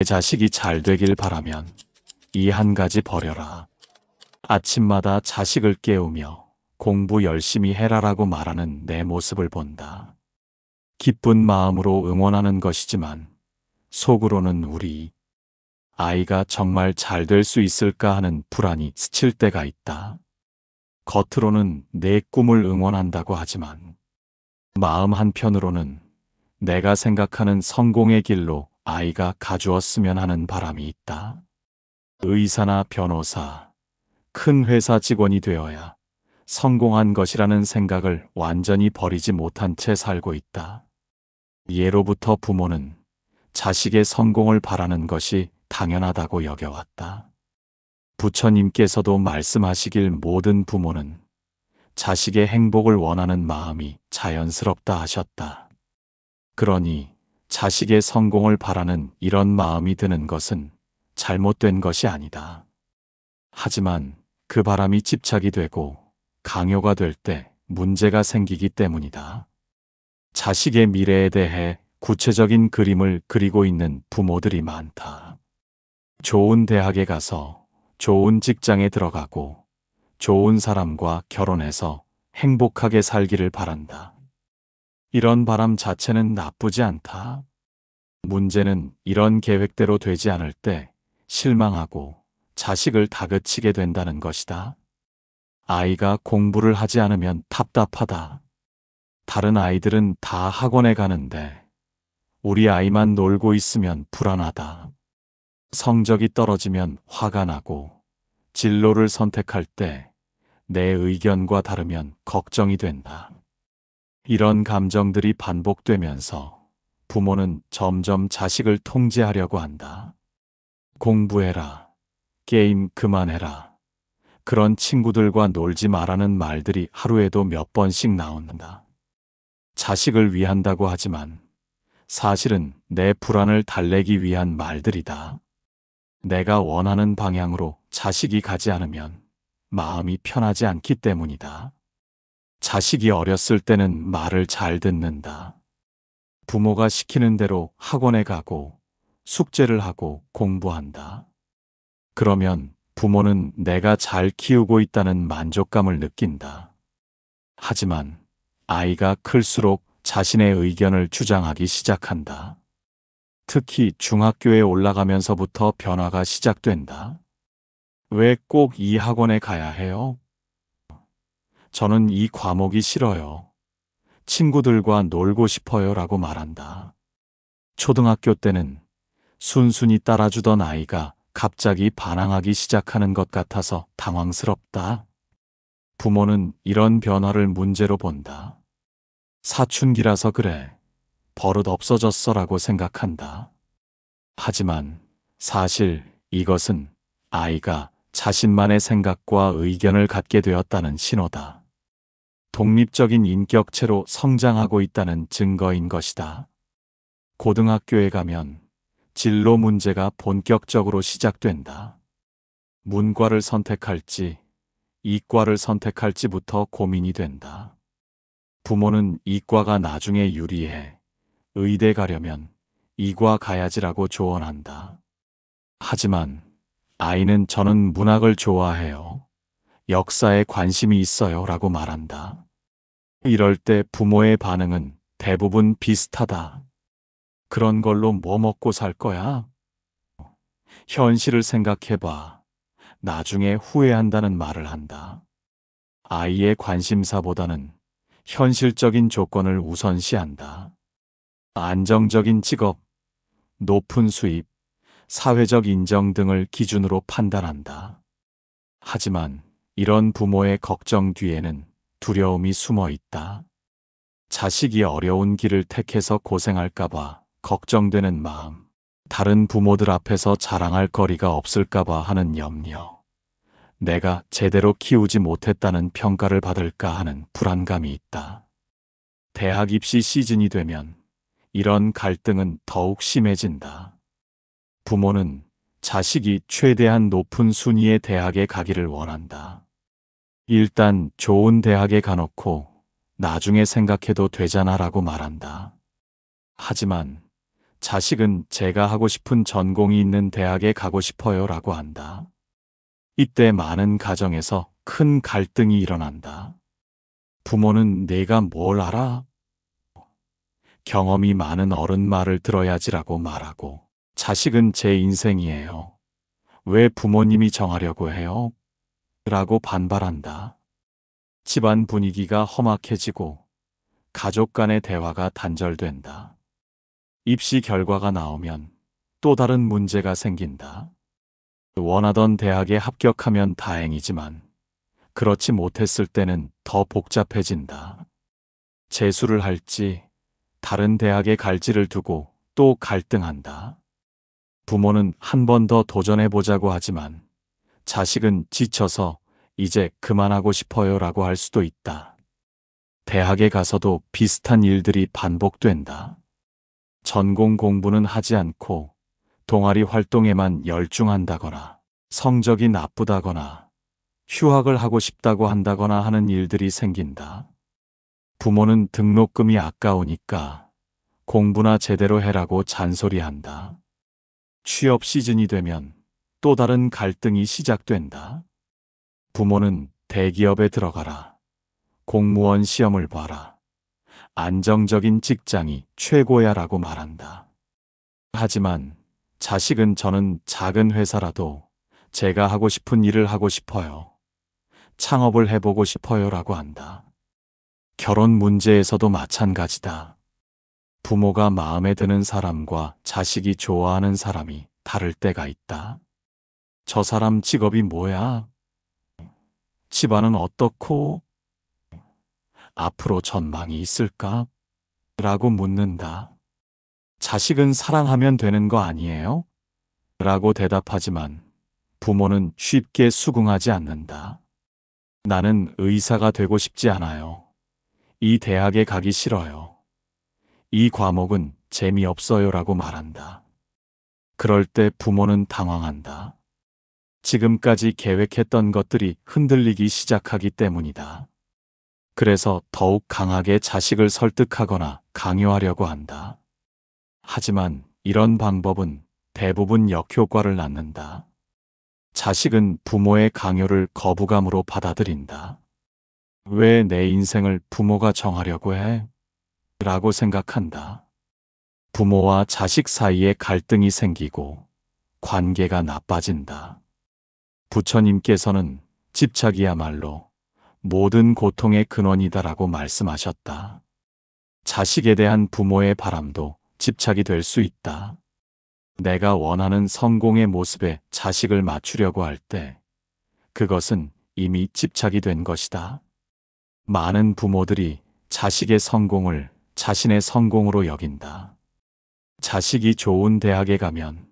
내 자식이 잘 되길 바라면 이 한 가지 버려라. 아침마다 자식을 깨우며 공부 열심히 해라라고 말하는 내 모습을 본다. 기쁜 마음으로 응원하는 것이지만 속으로는 우리 아이가 정말 잘 될 수 있을까 하는 불안이 스칠 때가 있다. 겉으로는 내 꿈을 응원한다고 하지만 마음 한편으로는 내가 생각하는 성공의 길로 아이가 가주었으면 하는 바람이 있다. 의사나 변호사, 큰 회사 직원이 되어야 성공한 것이라는 생각을 완전히 버리지 못한 채 살고 있다. 예로부터 부모는 자식의 성공을 바라는 것이 당연하다고 여겨왔다. 부처님께서도 말씀하시길 모든 부모는 자식의 행복을 원하는 마음이 자연스럽다 하셨다. 그러니 자식의 성공을 바라는 이런 마음이 드는 것은 잘못된 것이 아니다. 하지만 그 바람이 집착이 되고 강요가 될 때 문제가 생기기 때문이다. 자식의 미래에 대해 구체적인 그림을 그리고 있는 부모들이 많다. 좋은 대학에 가서 좋은 직장에 들어가고 좋은 사람과 결혼해서 행복하게 살기를 바란다. 이런 바람 자체는 나쁘지 않다. 문제는 이런 계획대로 되지 않을 때 실망하고 자식을 다그치게 된다는 것이다. 아이가 공부를 하지 않으면 답답하다. 다른 아이들은 다 학원에 가는데 우리 아이만 놀고 있으면 불안하다. 성적이 떨어지면 화가 나고 진로를 선택할 때 내 의견과 다르면 걱정이 된다. 이런 감정들이 반복되면서 부모는 점점 자식을 통제하려고 한다. 공부해라. 게임 그만해라. 그런 친구들과 놀지 마라는 말들이 하루에도 몇 번씩 나온다. 자식을 위한다고 하지만 사실은 내 불안을 달래기 위한 말들이다. 내가 원하는 방향으로 자식이 가지 않으면 마음이 편하지 않기 때문이다. 자식이 어렸을 때는 말을 잘 듣는다. 부모가 시키는 대로 학원에 가고 숙제를 하고 공부한다. 그러면 부모는 내가 잘 키우고 있다는 만족감을 느낀다. 하지만 아이가 클수록 자신의 의견을 주장하기 시작한다. 특히 중학교에 올라가면서부터 변화가 시작된다. 왜 꼭 이 학원에 가야 해요? 저는 이 과목이 싫어요. 친구들과 놀고 싶어요 라고 말한다. 초등학교 때는 순순히 따라주던 아이가 갑자기 반항하기 시작하는 것 같아서 당황스럽다. 부모는 이런 변화를 문제로 본다. 사춘기라서 그래. 버릇 없어졌어 라고 생각한다. 하지만 사실 이것은 아이가 자신만의 생각과 의견을 갖게 되었다는 신호다. 독립적인 인격체로 성장하고 있다는 증거인 것이다. 고등학교에 가면 진로 문제가 본격적으로 시작된다. 문과를 선택할지 이과를 선택할지부터 고민이 된다. 부모는 이과가 나중에 유리해. 의대 가려면 이과 가야지라고 조언한다. 하지만 아이는 저는 문학을 좋아해요. 역사에 관심이 있어요 라고 말한다. 이럴 때 부모의 반응은 대부분 비슷하다. 그런 걸로 뭐 먹고 살 거야? 현실을 생각해봐. 나중에 후회한다는 말을 한다. 아이의 관심사보다는 현실적인 조건을 우선시한다. 안정적인 직업, 높은 수입, 사회적 인정 등을 기준으로 판단한다. 하지만 이런 부모의 걱정 뒤에는 두려움이 숨어 있다. 자식이 어려운 길을 택해서 고생할까봐 걱정되는 마음, 다른 부모들 앞에서 자랑할 거리가 없을까봐 하는 염려, 내가 제대로 키우지 못했다는 평가를 받을까 하는 불안감이 있다. 대학 입시 시즌이 되면 이런 갈등은 더욱 심해진다. 부모는 자식이 최대한 높은 순위의 대학에 가기를 원한다. 일단 좋은 대학에 가놓고 나중에 생각해도 되잖아 라고 말한다. 하지만 자식은 제가 하고 싶은 전공이 있는 대학에 가고 싶어요 라고 한다. 이때 많은 가정에서 큰 갈등이 일어난다. 부모는 내가 뭘 알아? 경험이 많은 어른 말을 들어야지라고 말하고, 자식은 제 인생이에요. 왜 부모님이 정하려고 해요? 라고 반발한다. 집안 분위기가 험악해지고 가족 간의 대화가 단절된다. 입시 결과가 나오면 또 다른 문제가 생긴다. 원하던 대학에 합격하면 다행이지만 그렇지 못했을 때는 더 복잡해진다. 재수를 할지 다른 대학에 갈지를 두고 또 갈등한다. 부모는 한 번 더 도전해보자고 하지만 자식은 지쳐서 이제 그만하고 싶어요 라고 할 수도 있다. 대학에 가서도 비슷한 일들이 반복된다. 전공 공부는 하지 않고 동아리 활동에만 열중한다거나 성적이 나쁘다거나 휴학을 하고 싶다고 한다거나 하는 일들이 생긴다. 부모는 등록금이 아까우니까 공부나 제대로 해라고 잔소리한다. 취업 시즌이 되면 또 다른 갈등이 시작된다. 부모는 대기업에 들어가라. 공무원 시험을 봐라. 안정적인 직장이 최고야 라고 말한다. 하지만 자식은 저는 작은 회사라도 제가 하고 싶은 일을 하고 싶어요. 창업을 해보고 싶어요 라고 한다. 결혼 문제에서도 마찬가지다. 부모가 마음에 드는 사람과 자식이 좋아하는 사람이 다를 때가 있다. 저 사람 직업이 뭐야? 집안은 어떻고? 앞으로 전망이 있을까? 라고 묻는다. 자식은 사랑하면 되는 거 아니에요? 라고 대답하지만 부모는 쉽게 수긍하지 않는다. 나는 의사가 되고 싶지 않아요. 이 대학에 가기 싫어요. 이 과목은 재미없어요 라고 말한다. 그럴 때 부모는 당황한다. 지금까지 계획했던 것들이 흔들리기 시작하기 때문이다. 그래서 더욱 강하게 자식을 설득하거나 강요하려고 한다. 하지만 이런 방법은 대부분 역효과를 낳는다. 자식은 부모의 강요를 거부감으로 받아들인다. 왜 내 인생을 부모가 정하려고 해? 라고 생각한다. 부모와 자식 사이에 갈등이 생기고 관계가 나빠진다. 부처님께서는 집착이야말로 모든 고통의 근원이다라고 말씀하셨다. 자식에 대한 부모의 바람도 집착이 될 수 있다. 내가 원하는 성공의 모습에 자식을 맞추려고 할 때 그것은 이미 집착이 된 것이다. 많은 부모들이 자식의 성공을 자신의 성공으로 여긴다. 자식이 좋은 대학에 가면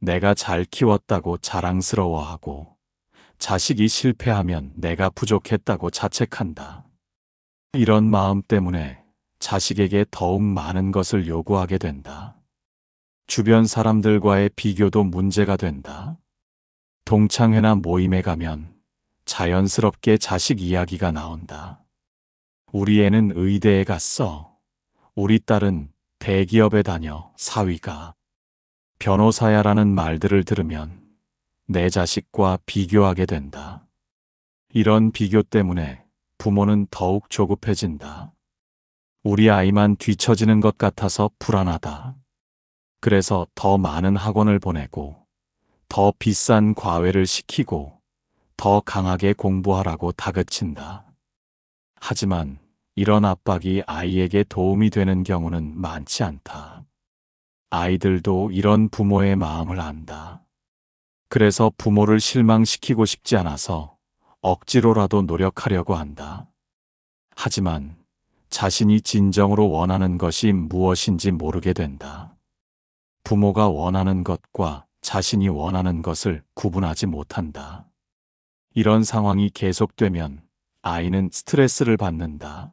내가 잘 키웠다고 자랑스러워하고 자식이 실패하면 내가 부족했다고 자책한다. 이런 마음 때문에 자식에게 더욱 많은 것을 요구하게 된다. 주변 사람들과의 비교도 문제가 된다. 동창회나 모임에 가면 자연스럽게 자식 이야기가 나온다. 우리 애는 의대에 갔어. 우리 딸은 대기업에 다녀. 사위가 변호사야라는 말들을 들으면 내 자식과 비교하게 된다. 이런 비교 때문에 부모는 더욱 조급해진다. 우리 아이만 뒤처지는 것 같아서 불안하다. 그래서 더 많은 학원을 보내고 더 비싼 과외를 시키고 더 강하게 공부하라고 다그친다. 하지만 이런 압박이 아이에게 도움이 되는 경우는 많지 않다. 아이들도 이런 부모의 마음을 안다. 그래서 부모를 실망시키고 싶지 않아서 억지로라도 노력하려고 한다. 하지만 자신이 진정으로 원하는 것이 무엇인지 모르게 된다. 부모가 원하는 것과 자신이 원하는 것을 구분하지 못한다. 이런 상황이 계속되면 아이는 스트레스를 받는다.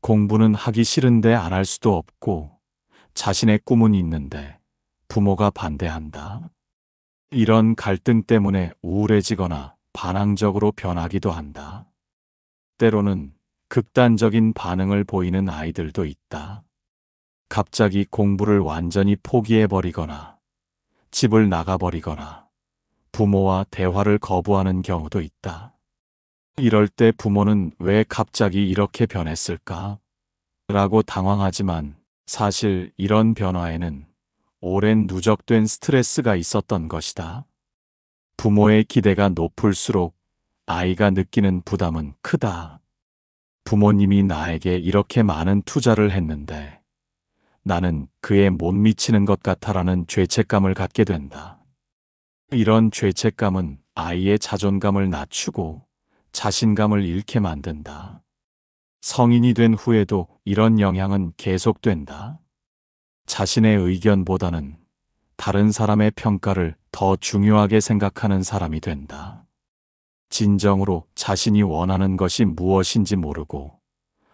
공부는 하기 싫은데 안 할 수도 없고 자신의 꿈은 있는데 부모가 반대한다. 이런 갈등 때문에 우울해지거나 반항적으로 변하기도 한다. 때로는 극단적인 반응을 보이는 아이들도 있다. 갑자기 공부를 완전히 포기해버리거나 집을 나가버리거나 부모와 대화를 거부하는 경우도 있다. 이럴 때 부모는 왜 갑자기 이렇게 변했을까? 라고 당황하지만 사실 이런 변화에는 오랜 누적된 스트레스가 있었던 것이다. 부모의 기대가 높을수록 아이가 느끼는 부담은 크다. 부모님이 나에게 이렇게 많은 투자를 했는데 나는 그에 못 미치는 것 같아라는 죄책감을 갖게 된다. 이런 죄책감은 아이의 자존감을 낮추고 자신감을 잃게 만든다. 성인이 된 후에도 이런 영향은 계속된다. 자신의 의견보다는 다른 사람의 평가를 더 중요하게 생각하는 사람이 된다. 진정으로 자신이 원하는 것이 무엇인지 모르고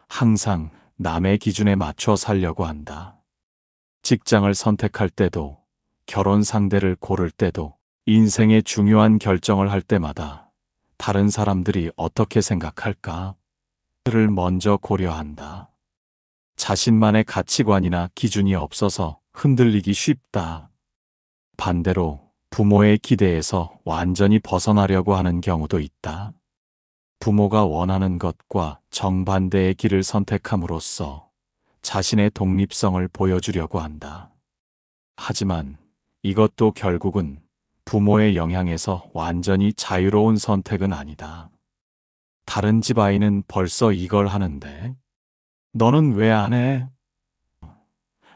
항상 남의 기준에 맞춰 살려고 한다. 직장을 선택할 때도, 결혼 상대를 고를 때도, 인생의 중요한 결정을 할 때마다 다른 사람들이 어떻게 생각할까? 를 먼저 고려한다. 자신만의 가치관이나 기준이 없어서 흔들리기 쉽다. 반대로 부모의 기대에서 완전히 벗어나려고 하는 경우도 있다. 부모가 원하는 것과 정반대의 길을 선택함으로써 자신의 독립성을 보여주려고 한다. 하지만 이것도 결국은 부모의 영향에서 완전히 자유로운 선택은 아니다. 다른 집 아이는 벌써 이걸 하는데 너는 왜 안 해?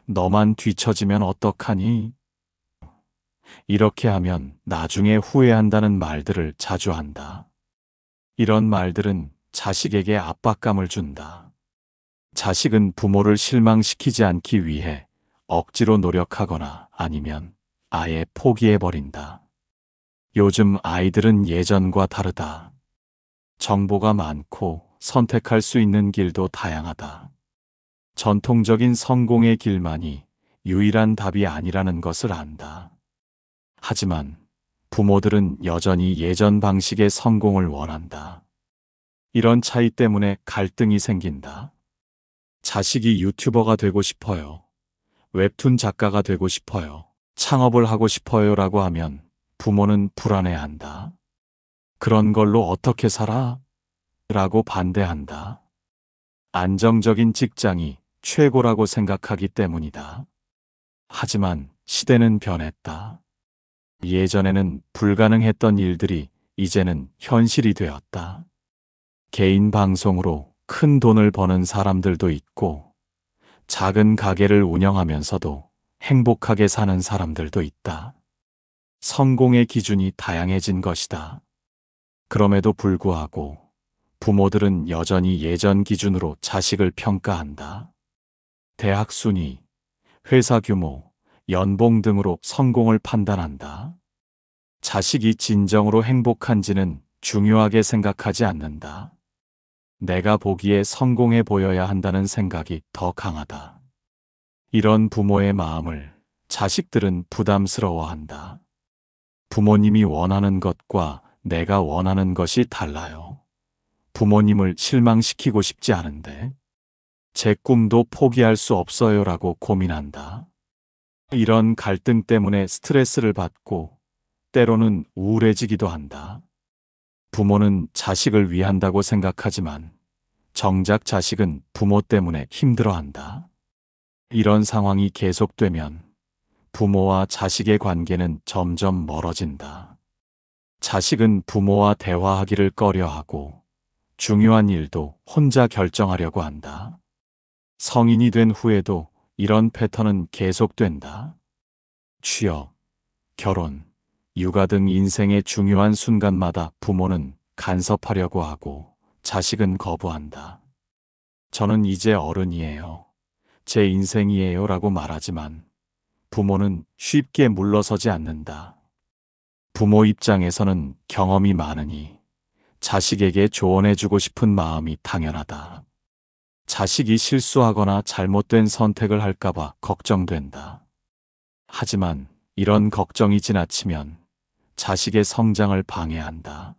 너만 뒤처지면 어떡하니? 이렇게 하면 나중에 후회한다는 말들을 자주 한다. 이런 말들은 자식에게 압박감을 준다. 자식은 부모를 실망시키지 않기 위해 억지로 노력하거나 아니면 아예 포기해버린다. 요즘 아이들은 예전과 다르다. 정보가 많고 선택할 수 있는 길도 다양하다. 전통적인 성공의 길만이 유일한 답이 아니라는 것을 안다. 하지만 부모들은 여전히 예전 방식의 성공을 원한다. 이런 차이 때문에 갈등이 생긴다. 자식이 유튜버가 되고 싶어요. 웹툰 작가가 되고 싶어요. 창업을 하고 싶어요 라고 하면 부모는 불안해한다. 그런 걸로 어떻게 살아? 라고 반대한다. 안정적인 직장이 최고라고 생각하기 때문이다. 하지만 시대는 변했다. 예전에는 불가능했던 일들이 이제는 현실이 되었다. 개인 방송으로 큰 돈을 버는 사람들도 있고, 작은 가게를 운영하면서도 행복하게 사는 사람들도 있다. 성공의 기준이 다양해진 것이다. 그럼에도 불구하고 부모들은 여전히 예전 기준으로 자식을 평가한다. 대학 순위, 회사 규모, 연봉 등으로 성공을 판단한다. 자식이 진정으로 행복한지는 중요하게 생각하지 않는다. 내가 보기에 성공해 보여야 한다는 생각이 더 강하다. 이런 부모의 마음을 자식들은 부담스러워한다. 부모님이 원하는 것과 내가 원하는 것이 달라요. 부모님을 실망시키고 싶지 않은데 제 꿈도 포기할 수 없어요 라고 고민한다. 이런 갈등 때문에 스트레스를 받고 때로는 우울해지기도 한다. 부모는 자식을 위한다고 생각하지만 정작 자식은 부모 때문에 힘들어한다. 이런 상황이 계속되면 부모와 자식의 관계는 점점 멀어진다. 자식은 부모와 대화하기를 꺼려하고 중요한 일도 혼자 결정하려고 한다. 성인이 된 후에도 이런 패턴은 계속된다. 취업, 결혼, 육아 등 인생의 중요한 순간마다 부모는 간섭하려고 하고 자식은 거부한다. 저는 이제 어른이에요. 제 인생이에요 라고 말하지만 부모는 쉽게 물러서지 않는다. 부모 입장에서는 경험이 많으니 자식에게 조언해주고 싶은 마음이 당연하다. 자식이 실수하거나 잘못된 선택을 할까봐 걱정된다. 하지만 이런 걱정이 지나치면 자식의 성장을 방해한다.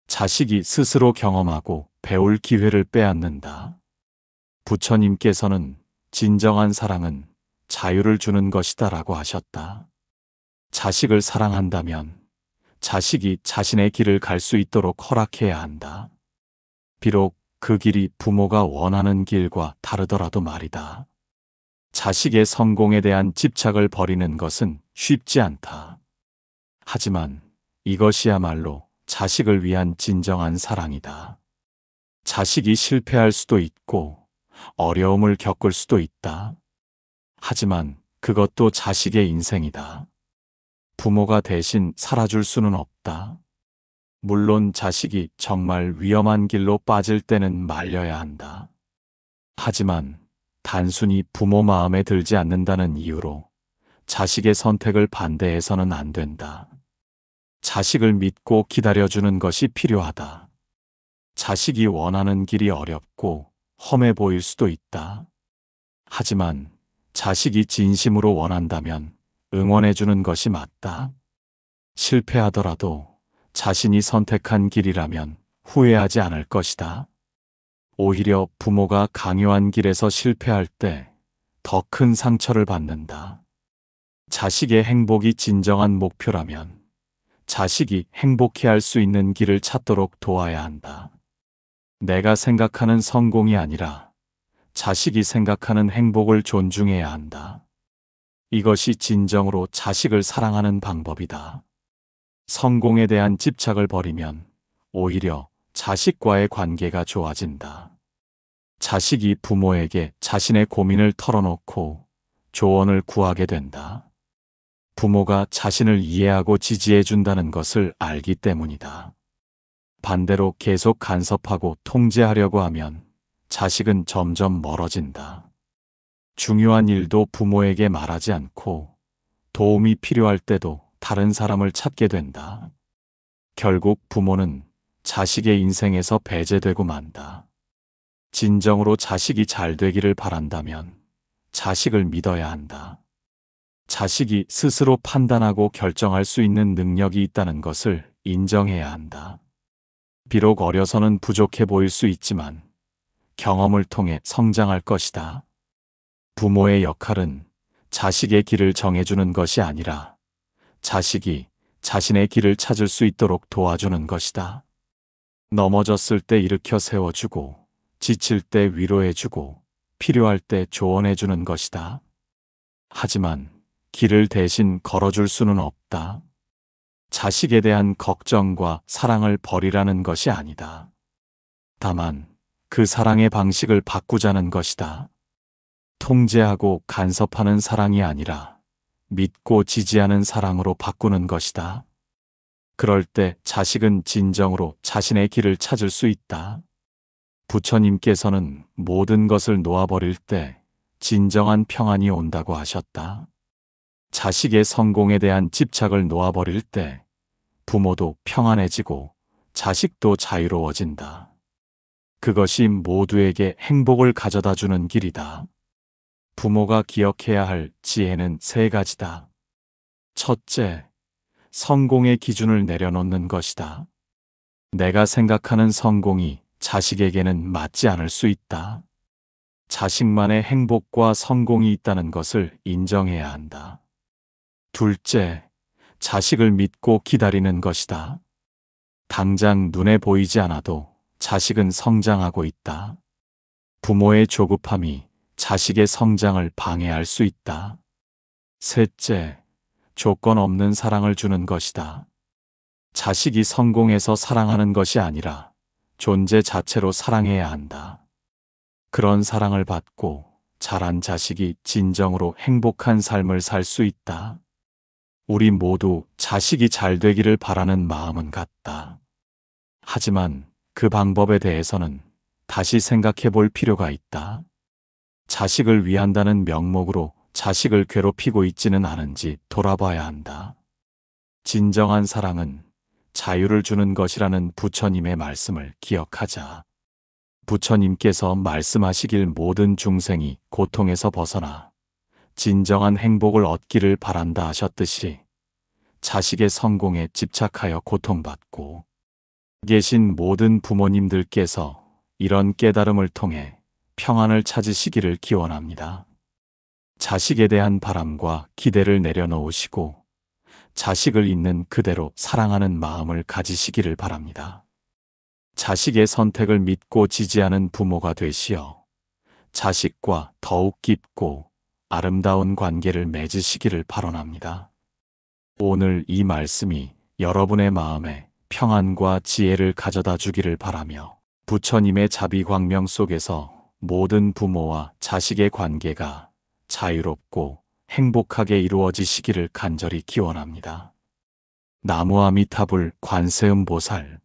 자식이 스스로 경험하고 배울 기회를 빼앗는다. 부처님께서는 진정한 사랑은 자유를 주는 것이다 라고 하셨다. 자식을 사랑한다면 자식이 자신의 길을 갈 수 있도록 허락해야 한다. 비록 그 길이 부모가 원하는 길과 다르더라도 말이다. 자식의 성공에 대한 집착을 버리는 것은 쉽지 않다. 하지만 이것이야말로 자식을 위한 진정한 사랑이다. 자식이 실패할 수도 있고 어려움을 겪을 수도 있다. 하지만 그것도 자식의 인생이다. 부모가 대신 살아줄 수는 없다. 물론 자식이 정말 위험한 길로 빠질 때는 말려야 한다. 하지만 단순히 부모 마음에 들지 않는다는 이유로 자식의 선택을 반대해서는 안 된다. 자식을 믿고 기다려주는 것이 필요하다. 자식이 원하는 길이 어렵고 험해 보일 수도 있다. 하지만 자식이 진심으로 원한다면 응원해주는 것이 맞다. 실패하더라도 자신이 선택한 길이라면 후회하지 않을 것이다. 오히려 부모가 강요한 길에서 실패할 때 더 큰 상처를 받는다. 자식의 행복이 진정한 목표라면 자식이 행복해할 수 있는 길을 찾도록 도와야 한다. 내가 생각하는 성공이 아니라 자식이 생각하는 행복을 존중해야 한다. 이것이 진정으로 자식을 사랑하는 방법이다. 성공에 대한 집착을 버리면 오히려 자식과의 관계가 좋아진다. 자식이 부모에게 자신의 고민을 털어놓고 조언을 구하게 된다. 부모가 자신을 이해하고 지지해 준다는 것을 알기 때문이다. 반대로 계속 간섭하고 통제하려고 하면 자식은 점점 멀어진다. 중요한 일도 부모에게 말하지 않고 도움이 필요할 때도 다른 사람을 찾게 된다. 결국 부모는 자식의 인생에서 배제되고 만다. 진정으로 자식이 잘 되기를 바란다면 자식을 믿어야 한다. 자식이 스스로 판단하고 결정할 수 있는 능력이 있다는 것을 인정해야 한다. 비록 어려서는 부족해 보일 수 있지만 경험을 통해 성장할 것이다. 부모의 역할은 자식의 길을 정해주는 것이 아니라 자식이 자신의 길을 찾을 수 있도록 도와주는 것이다. 넘어졌을 때 일으켜 세워주고 지칠 때 위로해주고 필요할 때 조언해주는 것이다. 하지만 길을 대신 걸어줄 수는 없다. 자식에 대한 걱정과 사랑을 버리라는 것이 아니다. 다만 그 사랑의 방식을 바꾸자는 것이다. 통제하고 간섭하는 사랑이 아니라 믿고 지지하는 사랑으로 바꾸는 것이다. 그럴 때 자식은 진정으로 자신의 길을 찾을 수 있다. 부처님께서는 모든 것을 놓아버릴 때 진정한 평안이 온다고 하셨다. 자식의 성공에 대한 집착을 놓아버릴 때 부모도 평안해지고 자식도 자유로워진다. 그것이 모두에게 행복을 가져다 주는 길이다. 부모가 기억해야 할 지혜는 세 가지다. 첫째, 성공의 기준을 내려놓는 것이다. 내가 생각하는 성공이 자식에게는 맞지 않을 수 있다. 자식만의 행복과 성공이 있다는 것을 인정해야 한다. 둘째, 자식을 믿고 기다리는 것이다. 당장 눈에 보이지 않아도 자식은 성장하고 있다. 부모의 조급함이 자식의 성장을 방해할 수 있다. 셋째, 조건 없는 사랑을 주는 것이다. 자식이 성공해서 사랑하는 것이 아니라 존재 자체로 사랑해야 한다. 그런 사랑을 받고 자란 자식이 진정으로 행복한 삶을 살 수 있다. 우리 모두 자식이 잘 되기를 바라는 마음은 같다. 하지만 그 방법에 대해서는 다시 생각해 볼 필요가 있다. 자식을 위한다는 명목으로 자식을 괴롭히고 있지는 않은지 돌아봐야 한다. 진정한 사랑은 자유를 주는 것이라는 부처님의 말씀을 기억하자. 부처님께서 말씀하시길 모든 중생이 고통에서 벗어나 진정한 행복을 얻기를 바란다 하셨듯이 자식의 성공에 집착하여 고통받고 계신 모든 부모님들께서 이런 깨달음을 통해 평안을 찾으시기를 기원합니다. 자식에 대한 바람과 기대를 내려놓으시고 자식을 있는 그대로 사랑하는 마음을 가지시기를 바랍니다. 자식의 선택을 믿고 지지하는 부모가 되시어 자식과 더욱 깊고 아름다운 관계를 맺으시기를 발언합니다. 오늘 이 말씀이 여러분의 마음에 평안과 지혜를 가져다 주기를 바라며 부처님의 자비광명 속에서 모든 부모와 자식의 관계가 자유롭고 행복하게 이루어지시기를 간절히 기원합니다. 나무 아미타불 관세음보살